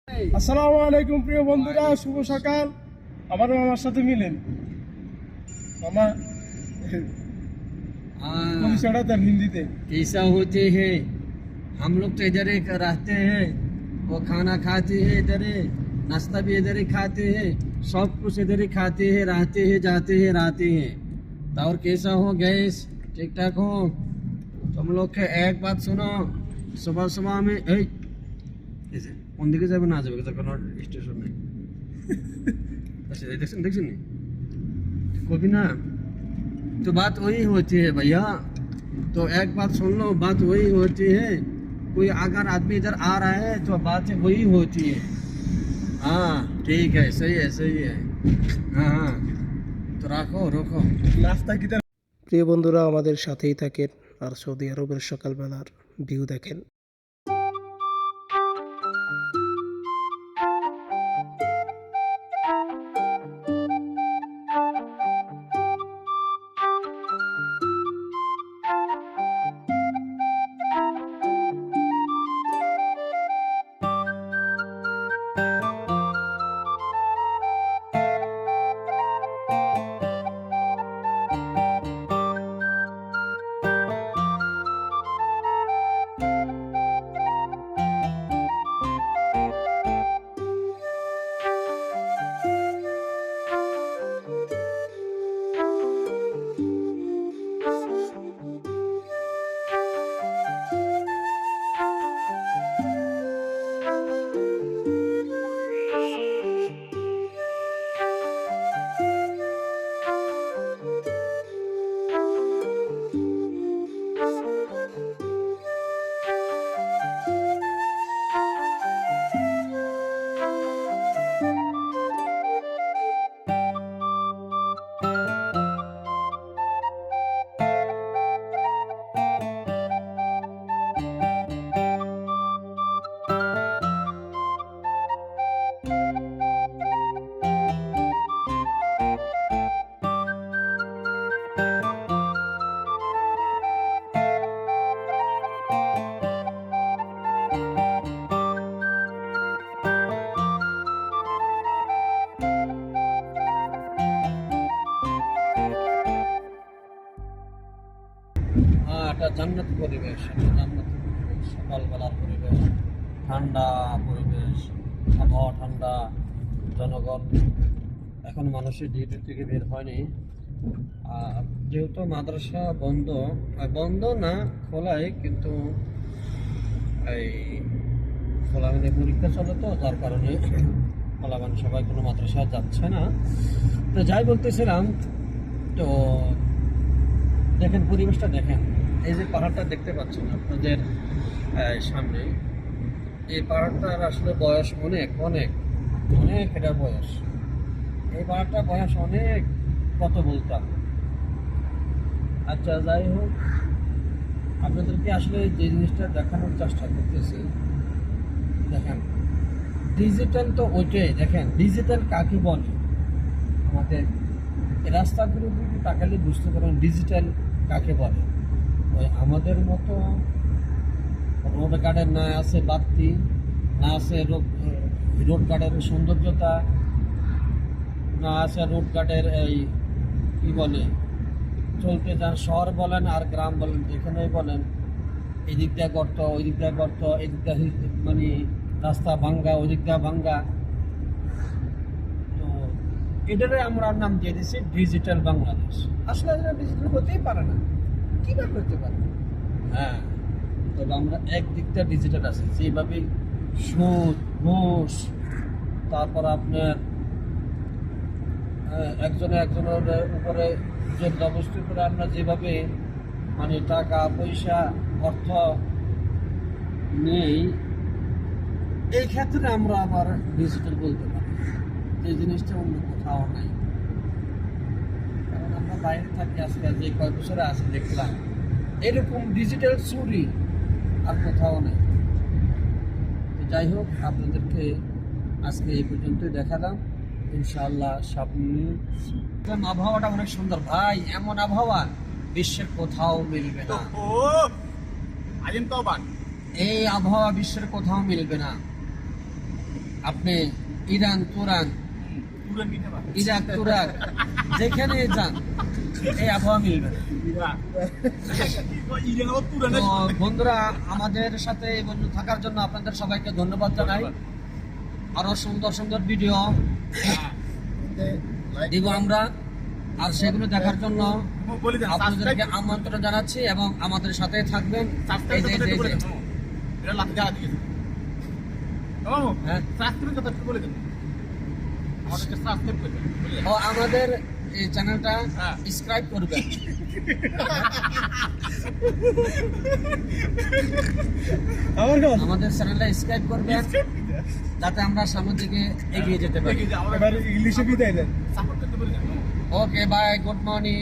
আসসালামু আলাইকুম প্রিয় বন্ধুরা, শুভ সকাল। আমার মামার সাথে মিলেন। মামা পরিচয়টা দেন হিন্দিতে। कैसा होते हैं हम लोग तो इधर ही रहते हैं, वो खाना खाते हैं इधर ही, नाश्ता भी इधर ही खाते हैं, सब कुछ इधर ही खाते हैं, रहते हैं, जाते हैं, रहते हैं। तो और कैसा हो गैस, ठीक ठाक हो? तुम लोग के एक बात सुनो, सुबह सुबह में ऐसे কোন দিকে যাবে না যাবে তো কোনো স্টেশন নেই। अच्छा देखिए नहीं कभी ना, तो बात वही होती है भैया। तो एक बात सुन लो, बात वही होती है। कोई अगर आदमी इधर आ रहा है तो बात वही होती है। हाँ ठीक है, सही है। हाँ हाँ, तो रखो। নাস্তা কি দেন? প্রিয় বন্ধুরা, আমাদের সাথেই থাকেন আর সৌদি আরবের সকালবেলার ভিউ দেখেন। হ্যাঁ, একটা জান্নাত পরিবেশ, সকালবেলার পরিবেশ, ঠান্ডা পরিবেশ, আবহাওয়া ঠান্ডা, জনগণ এখন মানুষের ডিউটি থেকে বের হয়নি। আর যেহেতু মাদ্রাসা বন্ধ না, খোলাই, কিন্তু এই খোলা মানে পরীক্ষা চলে, তো যার কারণে খোলা মানে সবাই কোনো মাদ্রাসায় যাচ্ছে না। তো যাই বলতেছিলাম, তো দেখেন পরিবেশটা দেখেন। এই যে পাহাড়টা দেখতে পাচ্ছেন আপনাদের সামনে, এই পাহাড়টার আসলে বয়স অনেক এটা বয়স। এই পাহাড়টার বয়স অনেক, কত বলতাম। আচ্ছা যাই হোক, আপনাদেরকে আসলে যে জিনিসটা দেখানোর চেষ্টা করতেছি, দেখেন ডিজিটাল তো ওইটাই। দেখেন ডিজিটাল কাকে বলে, আমাদের রাস্তাগুলোর দিকে তাকালে বুঝতে পারেন ডিজিটাল কাকে বলে। ওই আমাদের মতো রোড গার্ডের না আছে বাতি, না আছে রোড গার্ডের সৌন্দর্যতা, না আছে রোড গার্ডের এই কী বলে চলতে যান, শহর বলেন আর গ্রাম বলেন, যেখানেই বলেন এদিক দিয়ে গর্ত, ওই দিক দিয়ে গর্ত, এদিক দিয়ে মানে রাস্তা ভাঙ্গা, ওই দিক দিয়ে ভাঙ্গা। তো এটারে আমরা নাম দিয়ে দিচ্ছি ডিজিটাল বাংলাদেশ। আসলে এটা ডিজিটাল হতেই পারে না, কীভাবে করতে পারে? হ্যাঁ, তবে আমরা একদিকটা ডিজিটাল আছে, যেভাবে সুদ, ঘুষ, তারপর আপনার একজনের উপরে জবরদস্তি করে আমরা যেভাবে মানে টাকা পয়সা অর্থ নেই, এই ক্ষেত্রে আমরা আবার ডিজিটাল বলতে পারি। এই জিনিসটা অন্য কোথাও নাই। কারণ আমরা বাইরে থাকি, আজকে যে কয়েক বছরে আসি দেখলাম এরকম ডিজিটাল চুরি আর কোথাও নেই। তো যাই হোক, আপনাদেরকে আজকে এই পর্যন্তই দেখালাম। ইনশাআল্লাহ সামনে আবহাওয়াটা অনেক সুন্দর ভাই, এমন আবহাওয়া বিশ্বের কোথাও মিলবে না। এই আবহাওয়া বিশ্বের কোথাও মিলবে না। আপনি ইরান তুরান ইরাক তুরাক যেখানে যান এই আবহাওয়া মিলবে না। তো বন্ধুরা আমাদের সাথে এই বন্ধু থাকার জন্য আপনাদের সবাইকে ধন্যবাদ জানাই। আরো সুন্দর সুন্দর ভিডিও দিব আমরা, আর সেগুলো দেখার জন্য আপনাদেরকে আমন্ত্রণ জানাচ্ছি এবং আমাদের সাথে থাকবেন। এই যে হ্যাঁ, ও আমাদের এই চ্যানেলটা সাবস্ক্রাইব করবেন। আমাদের চ্যানেলটা সাবস্ক্রাইব করবেন যাতে আমরা সামনের দিকে এগিয়ে যেতে পারি। এবার ইংলিশে বিদায় দেন। Okay bye, good morning.